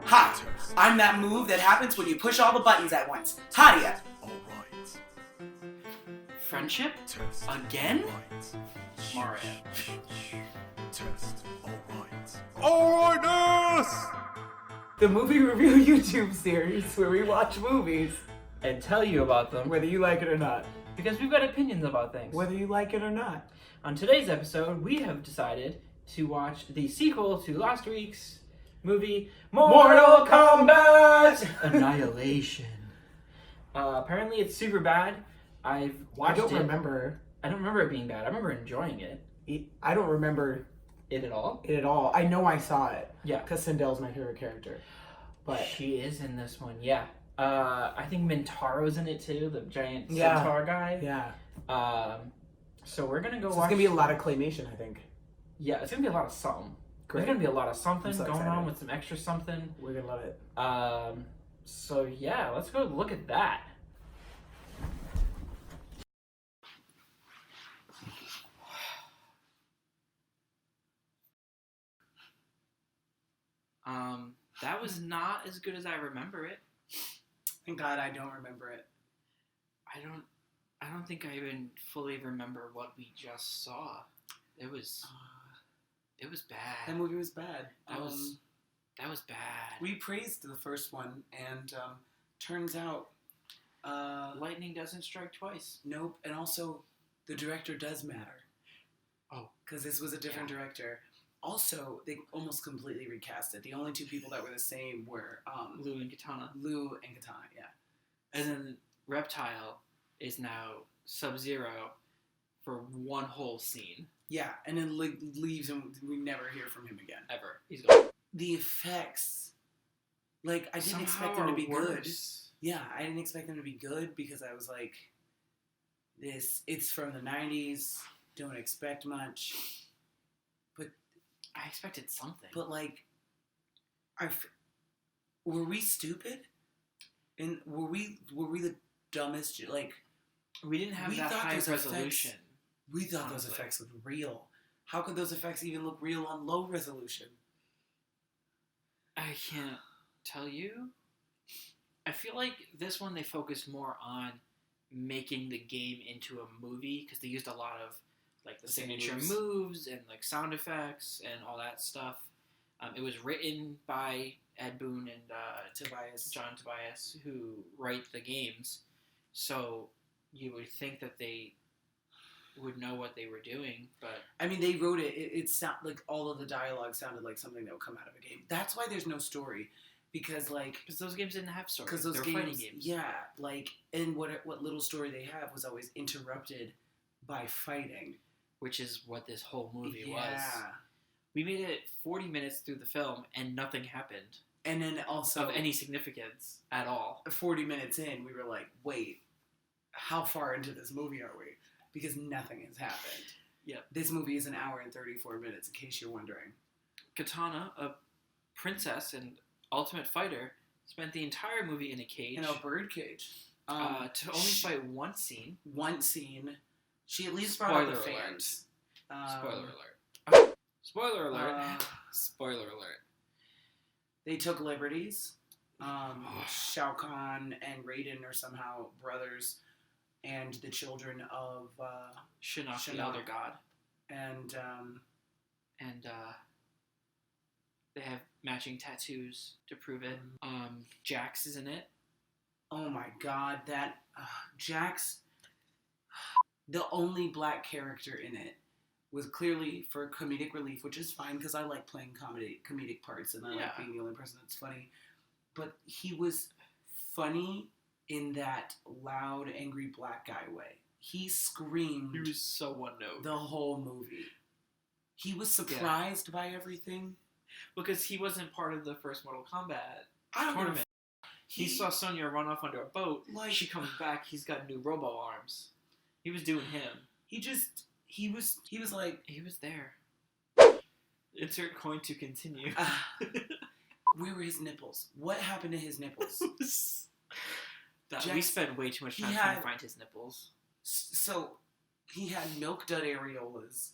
Hi, I'm that move that happens when you push all the buttons at once. Hiya! Alright. Friendship? Test. Again? Alright. Mario. Test. Alright. Alrightness! The movie review YouTube series where we watch movies, And tell you about them whether you like it or not. because we've got opinions about things. Whether you like it or not. On today's episode, we have decided to watch the sequel to last week's movie, Mortal Kombat Annihilation. Apparently, it's super bad. I've watched it. I don't remember it being bad. I remember enjoying it. I don't remember It at all? it at all. I know I saw it. Yeah. Because Sindel's my favorite character. But She is in this one, yeah. I think Mintaro's in it too, the giant centaur guy. yeah. So we're gonna go So watch. it's gonna be a lot of claymation, I think. Yeah, it's gonna be a lot of something. Great. There's gonna be a lot of something I'm so going excited. on with some extra something. We're gonna love it. So yeah, let's go look at that. That was not as good as I remember it. Thank God I don't remember it. I don't think I even fully remember what we just saw. It was bad. That movie was bad. That was bad. We praised the first one, and turns out, Lightning doesn't strike twice. nope. And also, the director does matter. Oh. Because this was a different director. Also, they almost completely recast it. The only two people that were the same were Lou and Katana. Lou and Katana, yeah. And then Reptile is now Sub-Zero for one whole scene. Yeah, and then leaves and we never hear from him again. Ever. He's gone. The effects, like, I didn't Somehow expect them to be are good. worse. Yeah, I didn't expect them to be good because I was like, it's from the 90s, don't expect much. I expected something. But, like, were we stupid? And were we the dumbest? Like, we didn't have we that thought high those resolution. we thought those Honestly. effects looked real. How could those effects even look real on low resolution? I can't tell you. I feel like this one they focused more on making the game into a movie because they used a lot of like the signature moves and like sound effects and all that stuff. It was written by Ed Boon and John Tobias, who write the games. So you would think that they would know what they were doing, but I mean, they wrote it. It sound like all of the dialogue sounded like something that would come out of a game. That's why there's no story, because those games didn't have stories. because those they were games, fighting games. yeah, like, and what little story they have was always interrupted by fighting. Which is what this whole movie was. Yeah, We made it 40 minutes through the film, and nothing happened and then also of any significance at all. 40 minutes in, we were like, wait, how far into this movie are we? Because nothing has happened. Yep. This movie is an hour and 34 minutes, in case you're wondering. Katana, a princess and ultimate fighter, spent the entire movie in a cage In a birdcage. to only fight one scene. One scene. She at least brought out the Spoiler alert. fans. Spoiler alert. Spoiler alert. Spoiler alert. They took liberties. Shao Kahn and Raiden are somehow brothers, and the children of Shinnok, the Shinnok. elder god. and They have matching tattoos to prove it. Jax is in it. oh my god, that Jax, the only black character in it, was clearly for comedic relief, which is fine because I like playing comedic parts and I like being the only person that's funny. But he was funny in that loud, angry black guy way. He screamed He was so one note. the whole movie. He was surprised by everything. Because he wasn't part of the first Mortal Kombat I don't tournament. know. He saw Sonya run off under a boat. Like- She comes back. He's got new robo arms. He was doing him. He was like, He was there. Insert coin to continue. where were his nipples? What happened to his nipples? We Jax- spent way too much time he trying had- to find his nipples. So, he had milk dud areolas.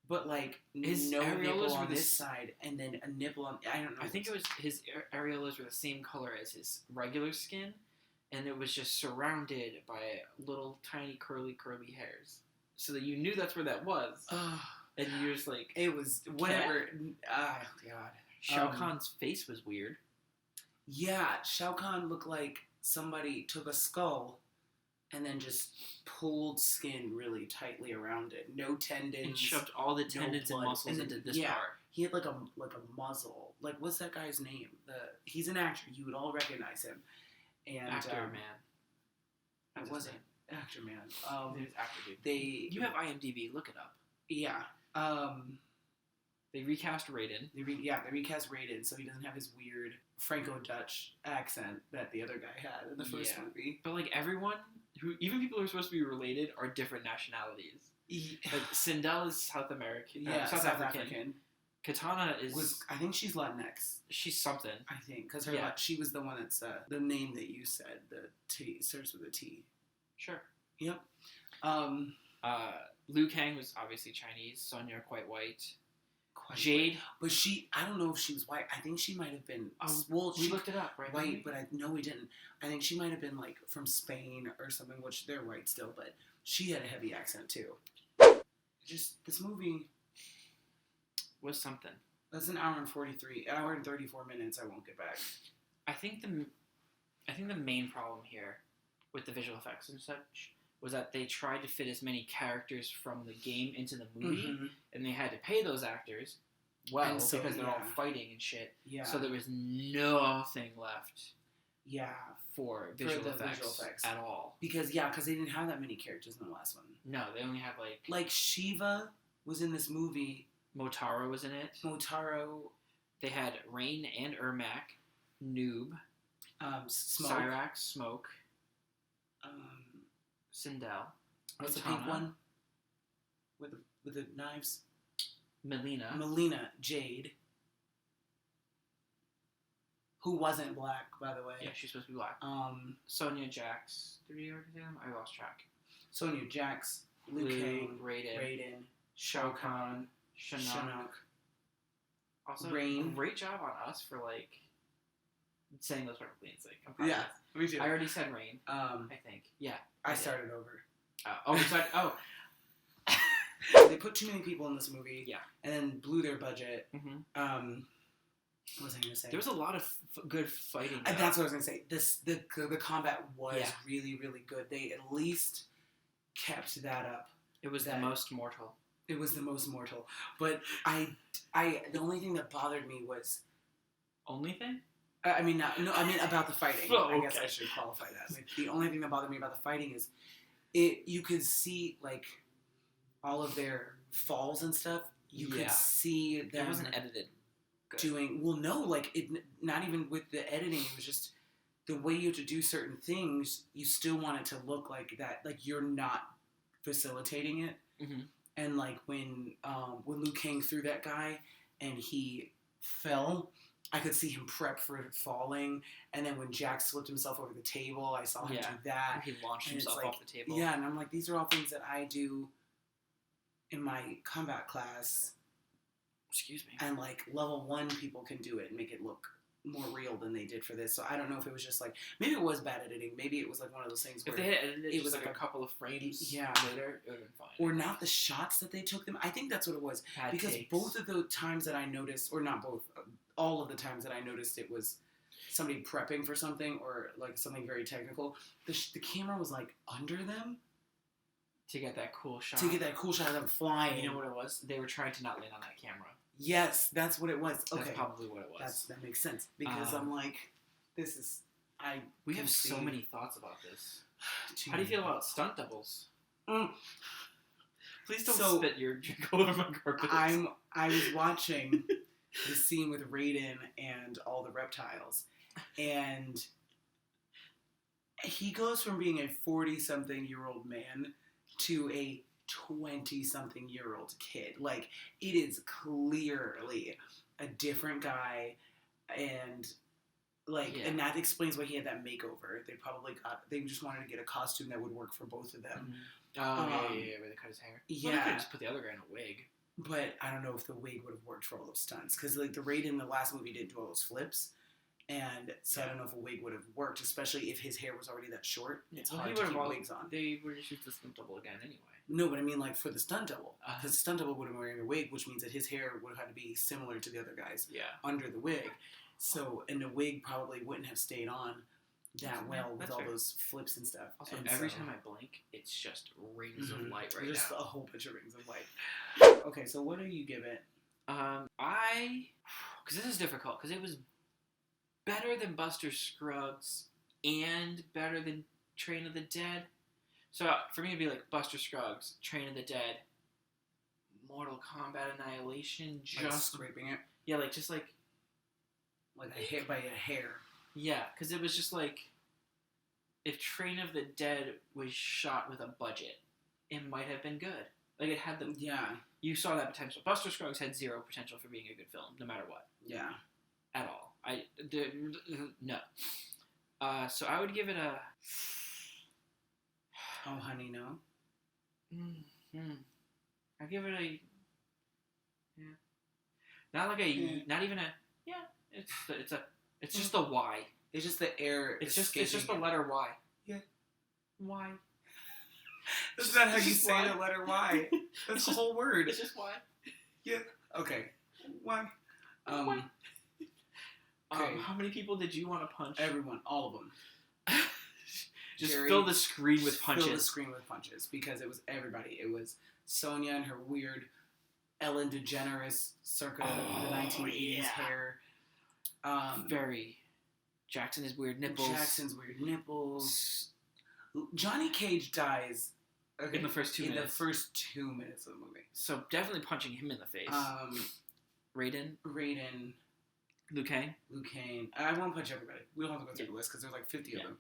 but like His no areolas nipple were on this this- side, and then a nipple on. I don't know. I think it was his areolas were the same color as his regular skin, and it was just surrounded by little tiny curly hairs, so that you knew that's where that was, and you're just like, It was whatever. God. Shao Kahn's face was weird. Yeah, Shao Kahn looked like somebody took a skull and then just pulled skin really tightly around it. No tendons. And shoved all the tendons and blood. muscles And then- into this yeah. part. He had like a muzzle. Like, what's that guy's name? He's an actor. You would all recognize him. And Actor man. It That's wasn't his actor man. name. It's actor dude. They You have IMDb. Look it up. yeah. They recast Raiden. They recast Raiden, so he doesn't have his weird Franco-Dutch accent that the other guy had in the first Yeah. movie. But like everyone even people who are supposed to be related are different nationalities. Like Sindel is South American. Yeah, South African. Katana is I think she's Latinx. she's something. I think because she was the one that's the name that you said. The T starts with a T. Sure. Yep. Liu Kang was obviously Chinese. Sonya quite white. Quite Jade. white. But I don't know if she was white. I think she might have been. We looked it up, right? White, but no, we didn't. I think she might have been like from Spain or something, which they're white still, but she had a heavy accent too. Just this movie was something. That's an hour and 34 minutes. I won't get back. I think the main problem here with the visual effects and such was that they tried to fit as many characters from the game into the movie, Mm-hmm. and they had to pay those actors well And so, because they're all yeah. fighting and shit. Yeah. So there was nothing left Yeah. for the visual visual effects effects. at all. Because they didn't have that many characters in the last one. No, they only have Like Shiva was in this movie. Motaro was in it. Motaro, They had Rain and Ermac, Noob, Smoke. Cyrax, Smoke, Um, Sindel, what's the Katana, pink one? With the knives. Melina. Melina, Jade, who wasn't black, by the way. Yeah, she's supposed to be black. Sonya, Jax. Did we already say them? I lost track. Sonya, Jax, Liu Kang, Raiden, Shao Kahn, Shinnok. Also, Rain. great job on us for saying those perfectly in sync. I'm proud of Yeah, us. me too. I already said Rain. I I think. Yeah. started over. They put too many people in this movie. Yeah. And then blew their budget. Mm-hmm. What was I going to say? There was a lot of good fighting. That's what I was going to say. The combat was Yeah. really, really good. They at least kept that up. It was the most mortal. It was the most mortal. But the only thing that bothered me was, Only thing? I mean about the fighting. Oh, I guess okay. I should qualify that. Like, the only thing that bothered me about the fighting is, you could see all of their falls and stuff. You could see them. It wasn't edited. Good. Doing not even with the editing. It was just the way you have to do certain things. You still want it to look like that. Like you're not facilitating it. Mm-hmm. And when Liu Kang threw that guy and he fell, I could see him prep for falling. And then when Jax flipped himself over the table, I saw him do that. He launched And it's himself off the table. Yeah, and I'm like, these are all things that I do in my combat class. Excuse me. And level 1 people can do it and make it look more real than they did for this. So I don't know if it was just maybe it was bad editing. Maybe it was one of those things where If they had edited it it was was a couple of frames Yeah. later, it would have been fine. or not the shots that they took them. I think that's what it was. Bad Because takes. both of the times that I noticed, or not both, all of the times that I noticed it was somebody prepping for something or something very technical, the camera was under them to get that cool shot. to get that cool shot of them flying. You know what it was? They were trying to not land on that camera. Yes, that's what it was. Okay. That's probably what it was. That makes sense. Because I'm this is... We can have so see many thoughts about this. too How do you many feel about thoughts. stunt doubles? Mm. Please don't So, spit your drink all over my carpet. I was watching the scene with Raiden and all the reptiles, and he goes from being a 40-something-year-old man to a 20-something-year-old kid. It is clearly a different guy, and and that explains why he had that makeover. They just wanted to get a costume that would work for both of them. Oh, yeah, where they cut his hair. Yeah. Well, they could just put the other guy in a wig. But I don't know if the wig would have worked for all those stunts. Because, like, the Raid in the last movie didn't do all those flips. And so I don't know if a wig would have worked, especially if his hair was already that short. It's hard to keep wigs on. They would just use the stunt double again anyway. No, but I mean, like, for the stunt double. Because the stunt double would have been wearing a wig, which means that his hair would have had to be similar to the other guys under the wig. So, and the wig probably wouldn't have stayed on that well with all those flips and stuff. Also, every time I blink, it's just rings of light right just now. a whole bunch of rings of light. Okay, so what do you give it? Because this is difficult, because it was better than Buster Scruggs and better than Train of the Dead. So for me, it'd be like Buster Scruggs, Train of the Dead, Mortal Kombat Annihilation, just like scraping it. Yeah, like just like a hair by a hair. Yeah, because it was just like if Train of the Dead was shot with a budget, it might have been good. Like it had the you saw that potential. Buster Scruggs had zero potential for being a good film, no matter what. Yeah, at all. No. So I would give it a. Oh, honey, no. I'd give it a. Yeah. Not like a. Not even a. Yeah. It's just a Y. It's just the air. It's just the letter Y. Yeah. Y. That's not how you say the letter Y. That's the whole word. It's just Y. Yeah. Okay. Y. Y. Okay. How many people did you want to punch? Everyone, all of them. Just fill the screen with punches. Fill the screen with punches because it was everybody. It was Sonya and her weird Ellen DeGeneres circa the 1980s hair. Very. Jackson's weird nipples. Johnny Cage dies in the first 2 minutes. In the first 2 minutes of the movie. So definitely punching him in the face. Raiden. Liu Kang. I won't punch everybody. We don't have to go through the list because there's like 50 of them.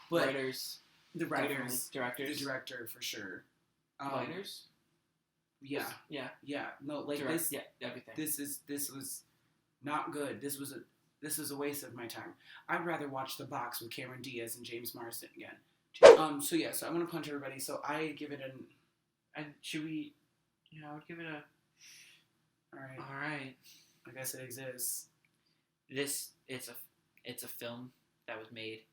But the writers, directors, the director for sure. Writers. Yeah. No, like everything. This was not good. This was a waste of my time. I'd rather watch The Box with Cameron Diaz and James Marsden again. So I'm gonna punch everybody. So I give it an. And should we? I would give it a. All right. All right. I guess it exists. It's a film that was made.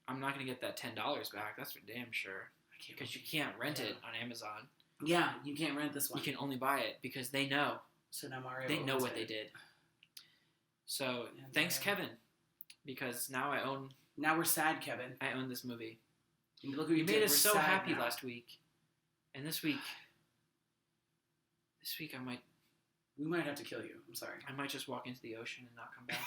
I'm not gonna get that $10 back. That's for damn sure. Because you can't rent it on Amazon. Yeah, you can't rent this one. You can only buy it because they know. So now Mario. They know what they did. So thanks, Kevin, because now I own. Now we're sad, Kevin. I own this movie. And look what you made us so happy now. last week, and this week I might. We might have to kill you. I'm sorry. I might just walk into the ocean and not come back.